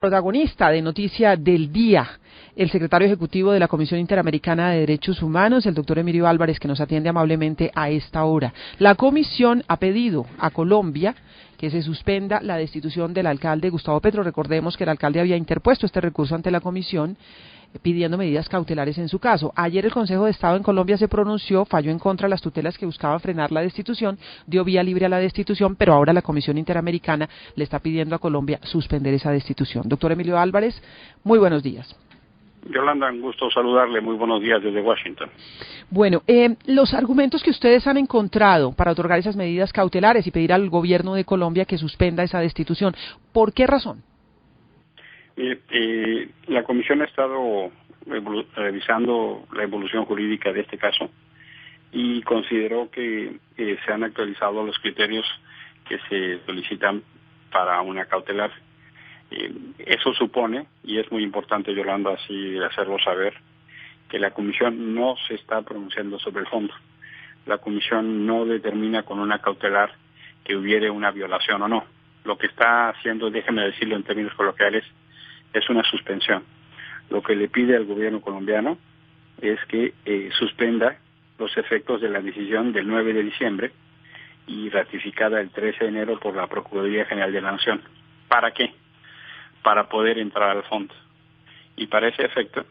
Protagonista de Noticia del Día, el secretario ejecutivo de la Comisión Interamericana de Derechos Humanos, el doctor Emilio Álvarez, que nos atiende amablemente a esta hora. La comisión ha pedido a Colombia que se suspenda la destitución del alcalde Gustavo Petro. Recordemos que el alcalde había interpuesto este recurso ante la comisión pidiendo medidas cautelares en su caso. Ayer el Consejo de Estado en Colombia se pronunció, falló en contra de las tutelas que buscaban frenar la destitución, dio vía libre a la destitución, pero ahora la Comisión Interamericana le está pidiendo a Colombia suspender esa destitución. Doctor Emilio Álvarez, muy buenos días. Yolanda, un gusto saludarle, muy buenos días desde Washington. Bueno, los argumentos que ustedes han encontrado para otorgar esas medidas cautelares y pedir al gobierno de Colombia que suspenda esa destitución, ¿por qué razón? La comisión ha estado revisando la evolución jurídica de este caso y consideró que se han actualizado los criterios que se solicitan para una cautelar. Eso supone, y es muy importante, Yolanda, así hacerlo saber, que la comisión no se está pronunciando sobre el fondo. La comisión no determina con una cautelar que hubiere una violación o no. Lo que está haciendo, déjeme decirlo en términos coloquiales, es una suspensión. Lo que le pide al gobierno colombiano es que suspenda los efectos de la decisión del 9 de diciembre y ratificada el 13 de enero por la Procuraduría General de la Nación. ¿Para qué? Para poder entrar al fondo. Y para ese efecto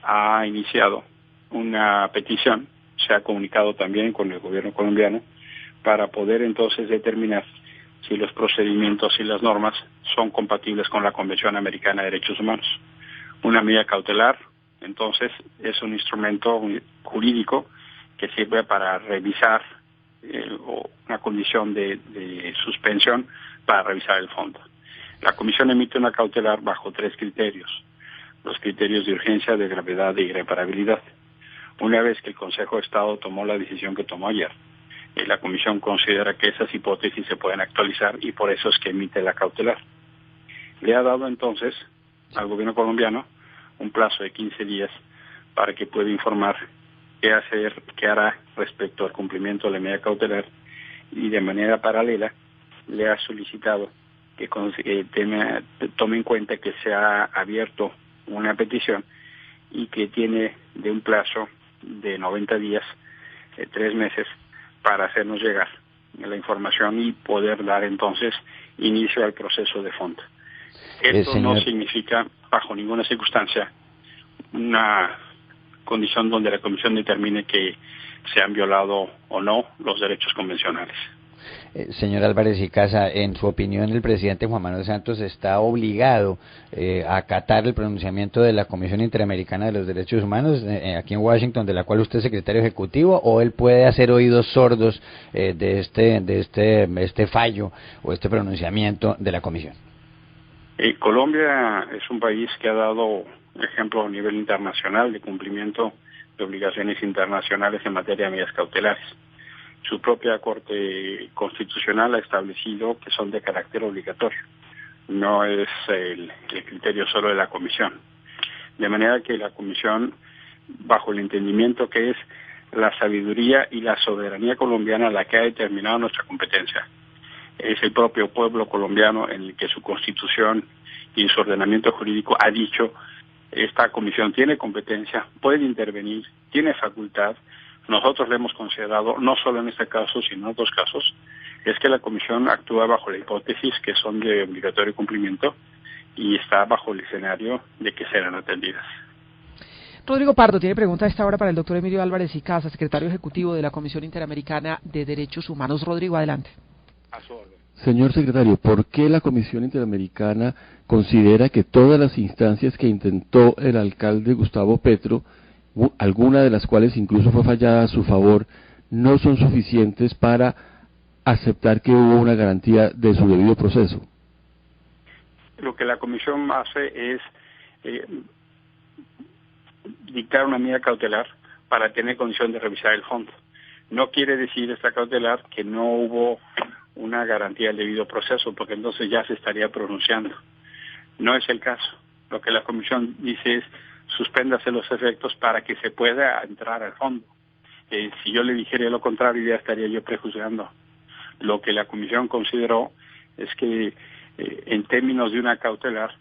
ha iniciado una petición, se ha comunicado también con el gobierno colombiano, para poder entonces determinar si los procedimientos y las normas son compatibles con la Convención Americana de Derechos Humanos. Una medida cautelar, entonces, es un instrumento jurídico que sirve para revisar una condición de suspensión para revisar el fondo. La Comisión emite una cautelar bajo 3 criterios. Los criterios de urgencia, de gravedad e irreparabilidad. Una vez que el Consejo de Estado tomó la decisión que tomó ayer, la Comisión considera que esas hipótesis se pueden actualizar y por eso es que emite la cautelar. Le ha dado entonces al gobierno colombiano un plazo de 15 días para que pueda informar qué hará respecto al cumplimiento de la medida cautelar y de manera paralela le ha solicitado que tome en cuenta que se ha abierto una petición y que tiene de un plazo de 90 días, 3 meses, para hacernos llegar la información y poder dar entonces inicio al proceso de fondo. Esto no significa, bajo ninguna circunstancia, una condición donde la Comisión determine que se han violado o no los derechos convencionales. Señor Álvarez y Casa, en su opinión, el presidente Juan Manuel Santos está obligado a acatar el pronunciamiento de la Comisión Interamericana de los Derechos Humanos aquí en Washington, de la cual usted es secretario ejecutivo, o él puede hacer oídos sordos de este fallo o este pronunciamiento de la Comisión. Colombia es un país que ha dado ejemplo a nivel internacional de cumplimiento de obligaciones internacionales en materia de medidas cautelares. Su propia Corte Constitucional ha establecido que son de carácter obligatorio. No es el criterio solo de la Comisión. De manera que la Comisión, bajo el entendimiento que es la sabiduría y la soberanía colombiana la que ha determinado nuestra competencia, es el propio pueblo colombiano en el que su Constitución y su ordenamiento jurídico ha dicho: esta comisión tiene competencia, puede intervenir, tiene facultad. Nosotros le hemos considerado, no solo en este caso, sino en otros casos, es que la comisión actúa bajo la hipótesis que son de obligatorio cumplimiento y está bajo el escenario de que serán atendidas. Rodrigo Pardo tiene pregunta a esta hora para el doctor Emilio Álvarez y Casa, secretario ejecutivo de la Comisión Interamericana de Derechos Humanos. Rodrigo, adelante. A su orden. Señor secretario, ¿por qué la Comisión Interamericana considera que todas las instancias que intentó el alcalde Gustavo Petro, alguna de las cuales incluso fue fallada a su favor, no son suficientes para aceptar que hubo una garantía de su debido proceso? Lo que la comisión hace es dictar una medida cautelar para tener condición de revisar el fondo. No quiere decir esta cautelar que no hubo una garantía del debido proceso, porque entonces ya se estaría pronunciando. No es el caso. Lo que la comisión dice es: suspéndase los efectos para que se pueda entrar al fondo. Si yo le dijera lo contrario, ya estaría yo prejuzgando. Lo que la comisión consideró es que en términos de una cautelar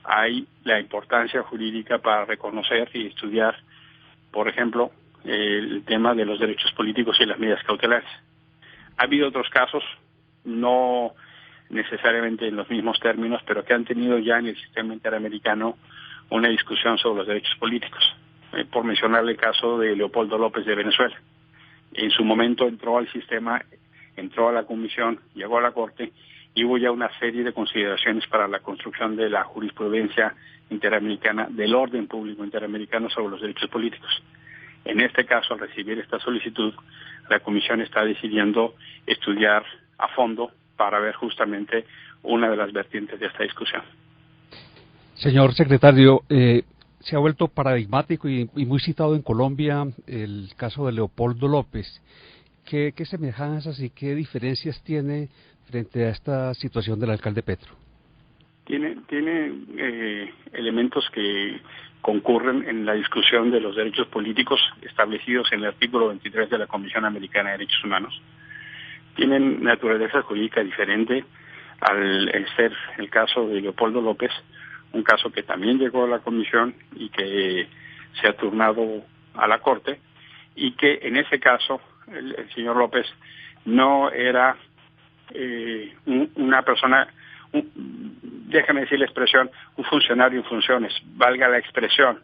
hay la importancia jurídica para reconocer y estudiar, por ejemplo, el tema de los derechos políticos y las medidas cautelares. Ha habido otros casos, no necesariamente en los mismos términos, pero que han tenido ya en el sistema interamericano una discusión sobre los derechos políticos. Por mencionar el caso de Leopoldo López de Venezuela. En su momento entró al sistema, entró a la comisión, llegó a la Corte y hubo ya una serie de consideraciones para la construcción de la jurisprudencia interamericana, del orden público interamericano sobre los derechos políticos. En este caso, al recibir esta solicitud, la comisión está decidiendo estudiar a fondo para ver justamente una de las vertientes de esta discusión. Señor secretario, se ha vuelto paradigmático y muy citado en Colombia el caso de Leopoldo López. ¿Qué semejanzas y qué diferencias tiene frente a esta situación del alcalde Petro? Tiene elementos que concurren en la discusión de los derechos políticos establecidos en el artículo 23 de la Comisión Americana de Derechos Humanos. Tienen naturaleza jurídica diferente al ser el caso de Leopoldo López, un caso que también llegó a la comisión y que se ha turnado a la Corte, y que en ese caso el señor López no era una persona, déjame decir la expresión, un funcionario en funciones, valga la expresión,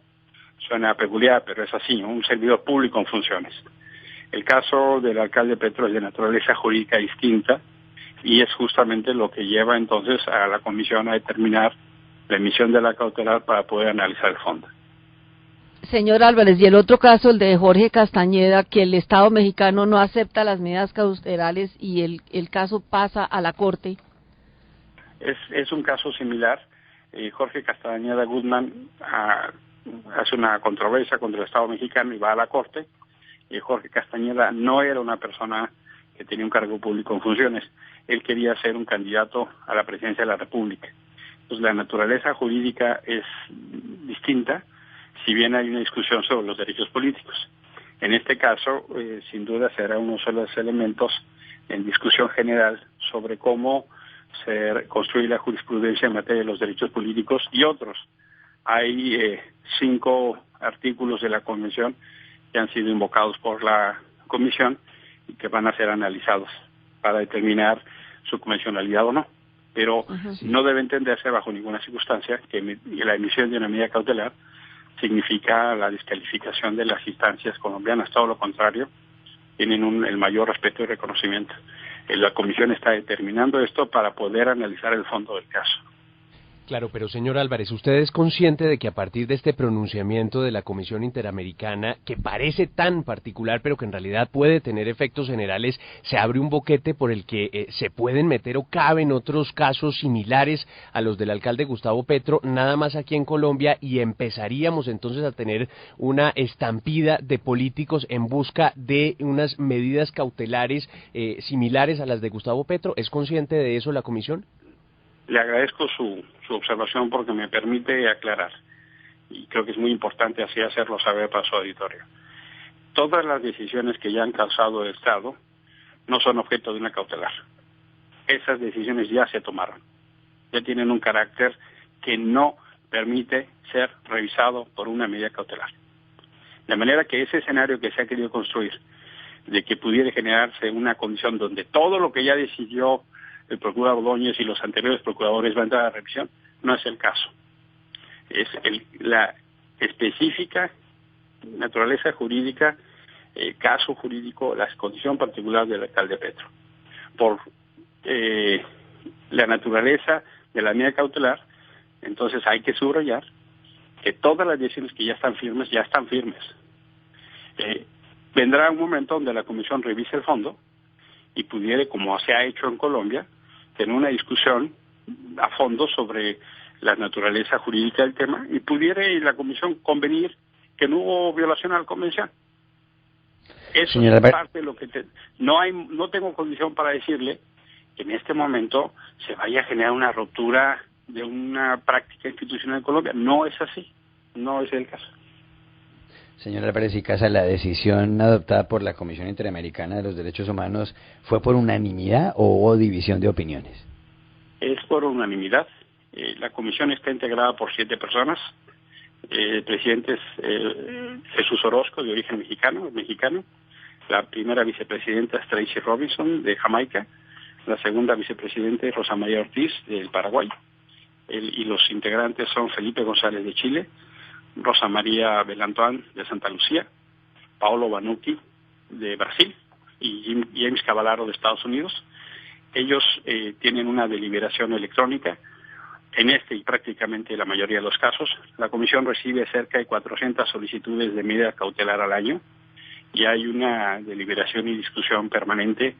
suena peculiar, pero es así, un servidor público en funciones. El caso del alcalde Petro es de naturaleza jurídica distinta y es justamente lo que lleva entonces a la comisión a determinar la emisión de la cautelar para poder analizar el fondo. Señor Álvarez, y el otro caso, el de Jorge Castañeda, que el Estado mexicano no acepta las medidas cautelares y el caso pasa a la Corte. Es un caso similar. Jorge Castañeda Guzmán hace una controversia contra el Estado mexicano y va a la Corte. Jorge Castañeda no era una persona que tenía un cargo público en funciones. Él quería ser un candidato a la presidencia de la República. Pues la naturaleza jurídica es distinta, si bien hay una discusión sobre los derechos políticos. En este caso, sin duda, será uno de los elementos en discusión general sobre cómo se construye la jurisprudencia en materia de los derechos políticos y otros. Hay 5 artículos de la Convención que han sido invocados por la Comisión y que van a ser analizados para determinar su convencionalidad o no. Pero no debe entenderse bajo ninguna circunstancia que la emisión de una medida cautelar significa la descalificación de las instancias colombianas. Todo lo contrario, tienen el mayor respeto y reconocimiento. La Comisión está determinando esto para poder analizar el fondo del caso. Claro, pero señor Álvarez, ¿usted es consciente de que a partir de este pronunciamiento de la Comisión Interamericana, que parece tan particular, pero que en realidad puede tener efectos generales, se abre un boquete por el que se pueden meter o caben otros casos similares a los del alcalde Gustavo Petro, nada más aquí en Colombia, y empezaríamos entonces a tener una estampida de políticos en busca de unas medidas cautelares similares a las de Gustavo Petro? ¿Es consciente de eso la Comisión? Le agradezco su observación porque me permite aclarar, y creo que es muy importante así hacerlo saber para su auditorio. Todas las decisiones que ya han causado el Estado no son objeto de una cautelar. Esas decisiones ya se tomaron, ya tienen un carácter que no permite ser revisado por una medida cautelar. De manera que ese escenario que se ha querido construir, de que pudiera generarse una condición donde todo lo que ya decidió el procurador Ordóñez y los anteriores procuradores va a entrar a revisión, no es el caso. Es la específica naturaleza jurídica, caso jurídico, la condición particular del alcalde Petro. Por la naturaleza de la medida cautelar, entonces hay que subrayar que todas las decisiones que ya están firmes, ya están firmes. Vendrá un momento donde la Comisión revise el fondo y pudiera, como se ha hecho en Colombia, tener una discusión a fondo sobre la naturaleza jurídica del tema y pudiera la Comisión convenir que no hubo violación a la Convención. Eso es parte de lo que no tengo condición para decirle que en este momento se vaya a generar una ruptura de una práctica institucional en Colombia. No es así, no es el caso. Señor Álvarez y Casa, ¿la decisión adoptada por la Comisión Interamericana de los Derechos Humanos fue por unanimidad o hubo división de opiniones? Es por unanimidad. La comisión está integrada por 7 personas. El presidente es Jesús Orozco, de origen mexicano. La primera vicepresidenta es Tracy Robinson, de Jamaica. La segunda vicepresidenta es Rosa María Ortiz, del Paraguay. Y los integrantes son Felipe González, de Chile, Rosa María Belantoine, de Santa Lucía, Paolo Banucchi, de Brasil, y James Cavallaro, de Estados Unidos. Ellos tienen una deliberación electrónica. En este y prácticamente la mayoría de los casos, la comisión recibe cerca de 400 solicitudes de medida cautelar al año, y hay una deliberación y discusión permanente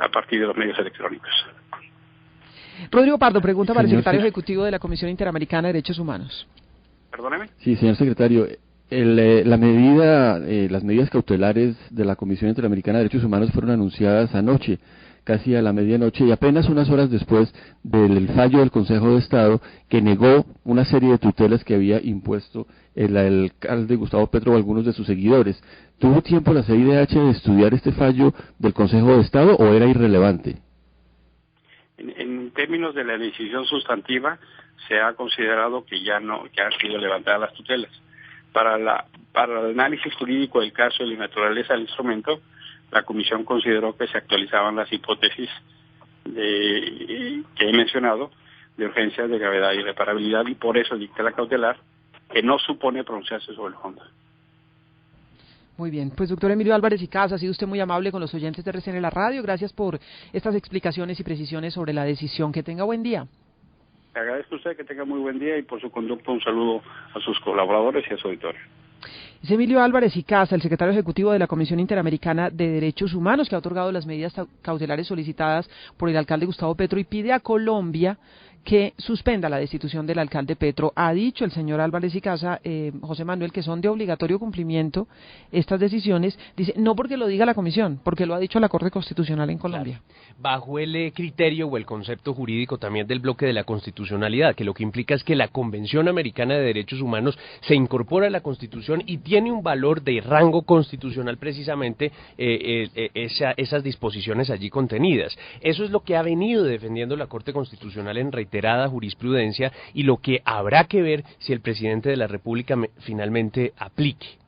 a partir de los medios electrónicos. Rodrigo Pardo, pregunta para el secretario ejecutivo de la Comisión Interamericana de Derechos Humanos. Perdóneme. Sí, señor secretario. Las medidas cautelares de la Comisión Interamericana de Derechos Humanos fueron anunciadas anoche, casi a la medianoche, y apenas unas horas después del fallo del Consejo de Estado que negó una serie de tutelas que había impuesto el alcalde Gustavo Petro o algunos de sus seguidores. ¿Tuvo tiempo la CIDH de estudiar este fallo del Consejo de Estado o era irrelevante? En términos de la decisión sustantiva, se ha considerado que han sido levantadas las tutelas. Para el análisis jurídico del caso y la naturaleza del instrumento, la comisión consideró que se actualizaban las hipótesis que he mencionado de urgencia, de gravedad y irreparabilidad, y por eso dicta la cautelar, que no supone pronunciarse sobre el fondo. Muy bien, pues doctor Emilio Álvarez y Casa, ha sido usted muy amable con los oyentes de RCN La Radio. Gracias por estas explicaciones y precisiones sobre la decisión. Que tenga buen día. Le agradezco a usted, que tenga muy buen día, y por su conducto un saludo a sus colaboradores y a su auditorio. Es Emilio Álvarez y Casa, el secretario ejecutivo de la Comisión Interamericana de Derechos Humanos, que ha otorgado las medidas cautelares solicitadas por el alcalde Gustavo Petro y pide a Colombia que suspenda la destitución del alcalde Petro. Ha dicho el señor Álvarez y Casa, José Manuel, que son de obligatorio cumplimiento estas decisiones. Dice, no porque lo diga la comisión, porque lo ha dicho la Corte Constitucional en Colombia. Claro. Bajo el criterio o el concepto jurídico también del bloque de la constitucionalidad, que lo que implica es que la Convención Americana de Derechos Humanos se incorpora a la Constitución y tiene un valor de rango constitucional precisamente esas disposiciones allí contenidas. Eso es lo que ha venido defendiendo la Corte Constitucional en reiterada jurisprudencia, y lo que habrá que ver si el presidente de la República finalmente aplique.